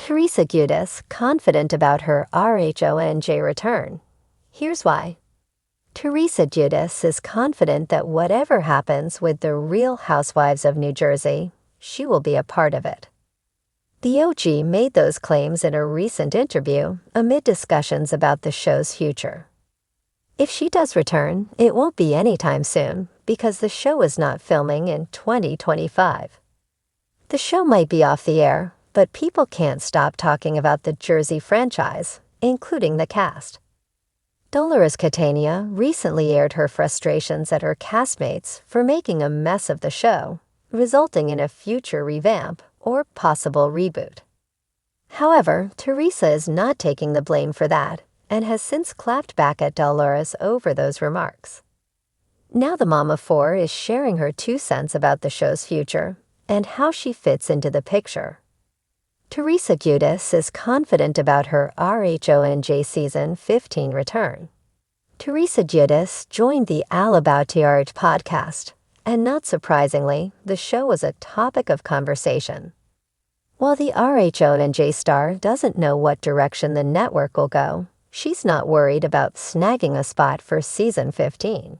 Teresa Giudice confident about her RHONJ return. Here's why. Teresa Giudice is confident that whatever happens with the Real Housewives of New Jersey, she will be a part of it. The OG made those claims in a recent interview amid discussions about the show's future. If she does return, it won't be anytime soon because the show is not filming in 2025. The show might be off the air, but people can't stop talking about the Jersey franchise, including the cast. Dolores Catania recently aired her frustrations at her castmates for making a mess of the show, resulting in a future revamp or possible reboot. However, Teresa is not taking the blame for that and has since clapped back at Dolores over those remarks. Now the mom of four is sharing her 2 cents about the show's future and how she fits into the picture. Teresa Giudice is confident about her RHONJ Season 15 return. Teresa Giudice joined the All About TRH podcast, and not surprisingly, the show was a topic of conversation. While the RHONJ star doesn't know what direction the network will go, she's not worried about snagging a spot for Season 15.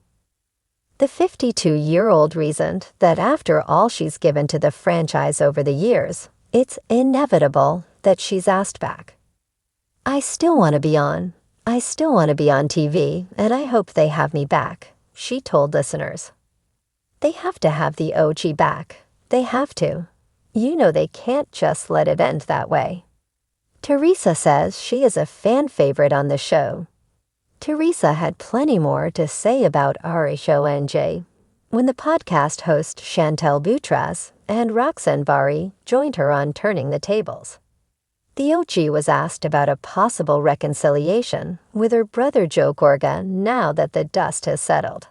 The 52-year-old reasoned that after all she's given to the franchise over the years, it's inevitable that she's asked back. I still want to be on TV, and I hope they have me back, she told listeners. They have to have the OG back. They have to. You know they can't just let it end that way. Teresa says she is a fan favorite on the show. Teresa had plenty more to say about RHONJ when the podcast host Chantel Boutras and Roxanne Barry joined her on Turning the Tables. The OG was asked about a possible reconciliation with her brother Joe Gorga now that the dust has settled.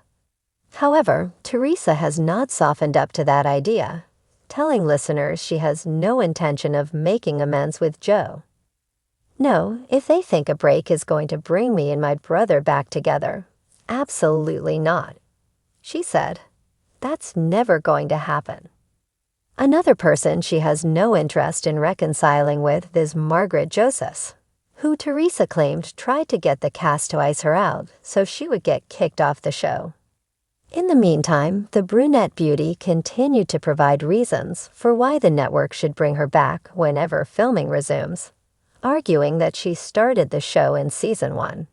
However, Teresa has not softened up to that idea, telling listeners she has no intention of making amends with Joe. No, if they think a break is going to bring me and my brother back together, absolutely not. She said, that's never going to happen. Another person she has no interest in reconciling with is Margaret Joseph, who Teresa claimed tried to get the cast to ice her out so she would get kicked off the show. In the meantime, the brunette beauty continued to provide reasons for why the network should bring her back whenever filming resumes, arguing that she started the show in Season 1.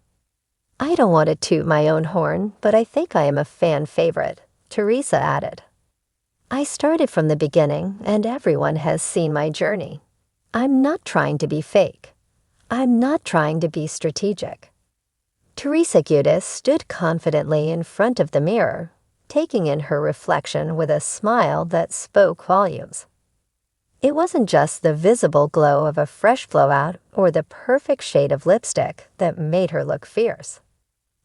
I don't want to toot my own horn, but I think I am a fan favorite, Teresa added. I started from the beginning, and everyone has seen my journey. I'm not trying to be fake. I'm not trying to be strategic. Teresa Giudice stood confidently in front of the mirror, taking in her reflection with a smile that spoke volumes. It wasn't just the visible glow of a fresh blowout or the perfect shade of lipstick that made her look fierce.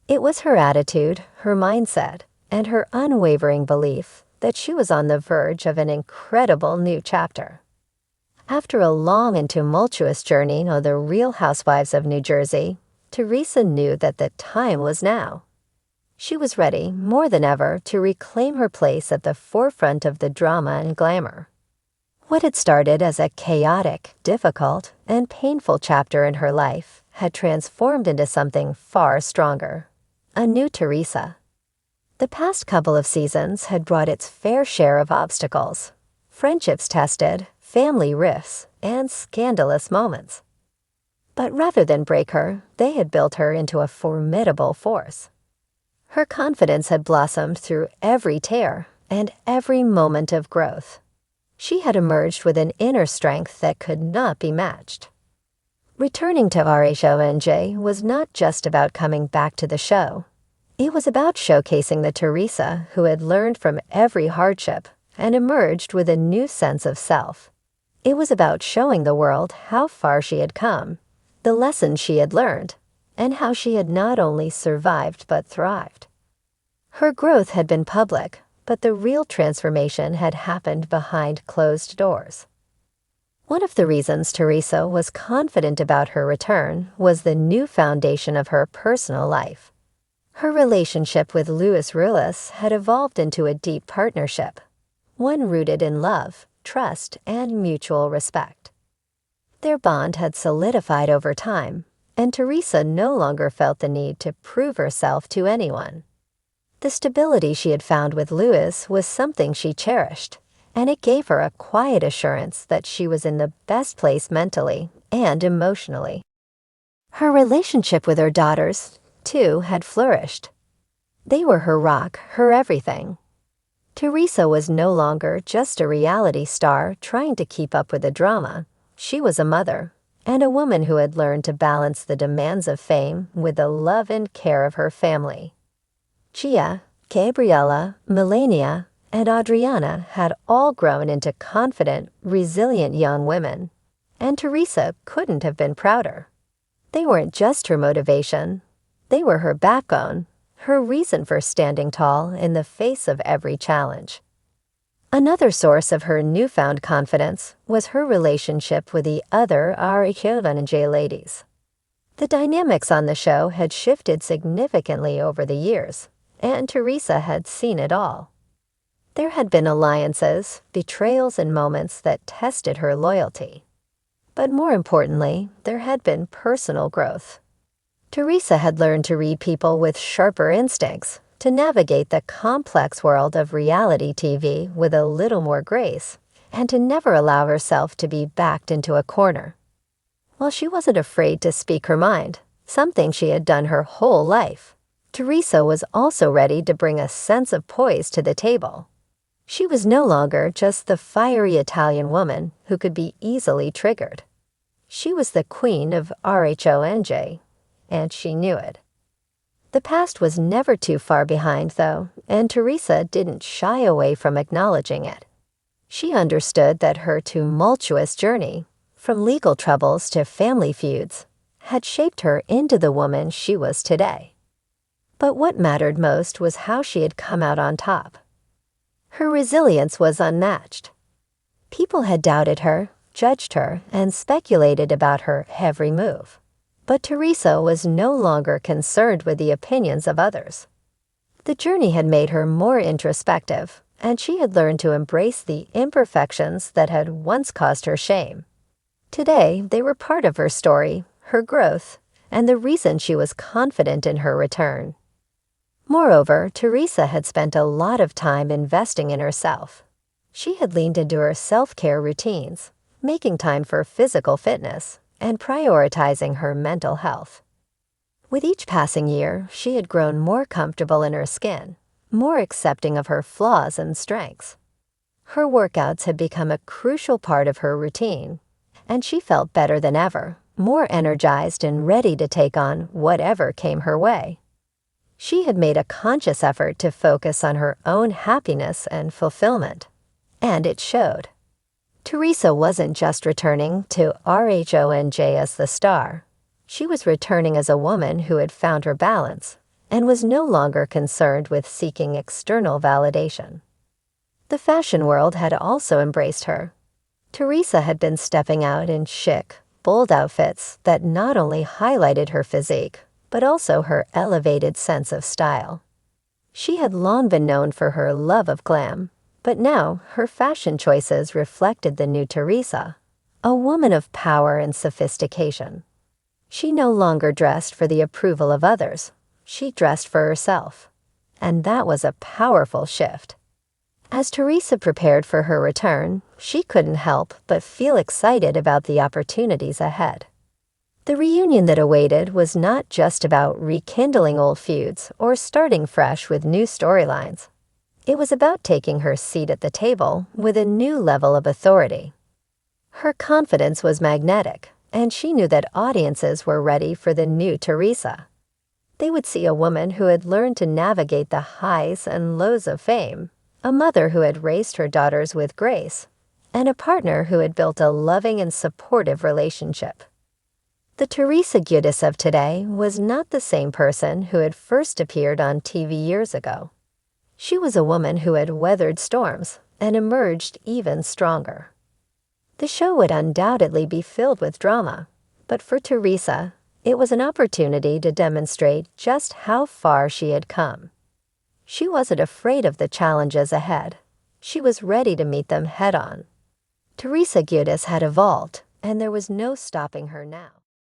It was her attitude, her mindset, and her unwavering belief that she was on the verge of an incredible new chapter. After a long and tumultuous journey on the Real Housewives of New Jersey, Teresa knew that the time was now. She was ready, more than ever, to reclaim her place at the forefront of the drama and glamour. What had started as a chaotic, difficult, and painful chapter in her life had transformed into something far stronger, a new Teresa. The past couple of seasons had brought its fair share of obstacles, friendships tested, family rifts, and scandalous moments. But rather than break her, they had built her into a formidable force. Her confidence had blossomed through every tear and every moment of growth. She had emerged with an inner strength that could not be matched. Returning to RHONJ was not just about coming back to the show. It was about showcasing the Teresa who had learned from every hardship and emerged with a new sense of self. It was about showing the world how far she had come, the lessons she had learned, and how she had not only survived but thrived. Her growth had been public, but the real transformation had happened behind closed doors. One of the reasons Teresa was confident about her return was the new foundation of her personal life. Her relationship with Louis Ruiz had evolved into a deep partnership, one rooted in love, trust, and mutual respect. Their bond had solidified over time, and Teresa no longer felt the need to prove herself to anyone. The stability she had found with Louis was something she cherished, and it gave her a quiet assurance that she was in the best place mentally and emotionally. Her relationship with her daughters, too, had flourished. They were her rock, her everything. Teresa was no longer just a reality star trying to keep up with the drama. She was a mother, and a woman who had learned to balance the demands of fame with the love and care of her family. Gia, Gabriella, Melania, and Adriana had all grown into confident, resilient young women, and Teresa couldn't have been prouder. They weren't just her motivation. They were her backbone, her reason for standing tall in the face of every challenge. Another source of her newfound confidence was her relationship with the other Giudice ladies. The dynamics on the show had shifted significantly over the years, and Teresa had seen it all. There had been alliances, betrayals, and moments that tested her loyalty. But more importantly, there had been personal growth. Teresa had learned to read people with sharper instincts, to navigate the complex world of reality TV with a little more grace, and to never allow herself to be backed into a corner. While she wasn't afraid to speak her mind, something she had done her whole life, Teresa was also ready to bring a sense of poise to the table. She was no longer just the fiery Italian woman who could be easily triggered. She was the queen of RHONJ, and she knew it. The past was never too far behind, though, and Teresa didn't shy away from acknowledging it. She understood that her tumultuous journey, from legal troubles to family feuds, had shaped her into the woman she was today. But what mattered most was how she had come out on top. Her resilience was unmatched. People had doubted her, judged her, and speculated about her every move. But Teresa was no longer concerned with the opinions of others. The journey had made her more introspective, and she had learned to embrace the imperfections that had once caused her shame. Today, they were part of her story, her growth, and the reason she was confident in her return. Moreover, Teresa had spent a lot of time investing in herself. She had leaned into her self-care routines, making time for physical fitness, and prioritizing her mental health. With each passing year, she had grown more comfortable in her skin, more accepting of her flaws and strengths. Her workouts had become a crucial part of her routine, and she felt better than ever, more energized and ready to take on whatever came her way. She had made a conscious effort to focus on her own happiness and fulfillment, and it showed. Teresa wasn't just returning to RHONJ as the star. She was returning as a woman who had found her balance and was no longer concerned with seeking external validation. The fashion world had also embraced her. Teresa had been stepping out in chic, bold outfits that not only highlighted her physique, but also her elevated sense of style. She had long been known for her love of glam, but now her fashion choices reflected the new Teresa, a woman of power and sophistication. She no longer dressed for the approval of others. She dressed for herself, and that was a powerful shift. As Teresa prepared for her return, she couldn't help but feel excited about the opportunities ahead. The reunion that awaited was not just about rekindling old feuds or starting fresh with new storylines. It was about taking her seat at the table with a new level of authority. Her confidence was magnetic, and she knew that audiences were ready for the new Teresa. They would see a woman who had learned to navigate the highs and lows of fame, a mother who had raised her daughters with grace, and a partner who had built a loving and supportive relationship. The Teresa Giudice of today was not the same person who had first appeared on TV years ago. She was a woman who had weathered storms and emerged even stronger. The show would undoubtedly be filled with drama, but for Teresa, it was an opportunity to demonstrate just how far she had come. She wasn't afraid of the challenges ahead. She was ready to meet them head-on. Teresa Giudice had evolved, and there was no stopping her now.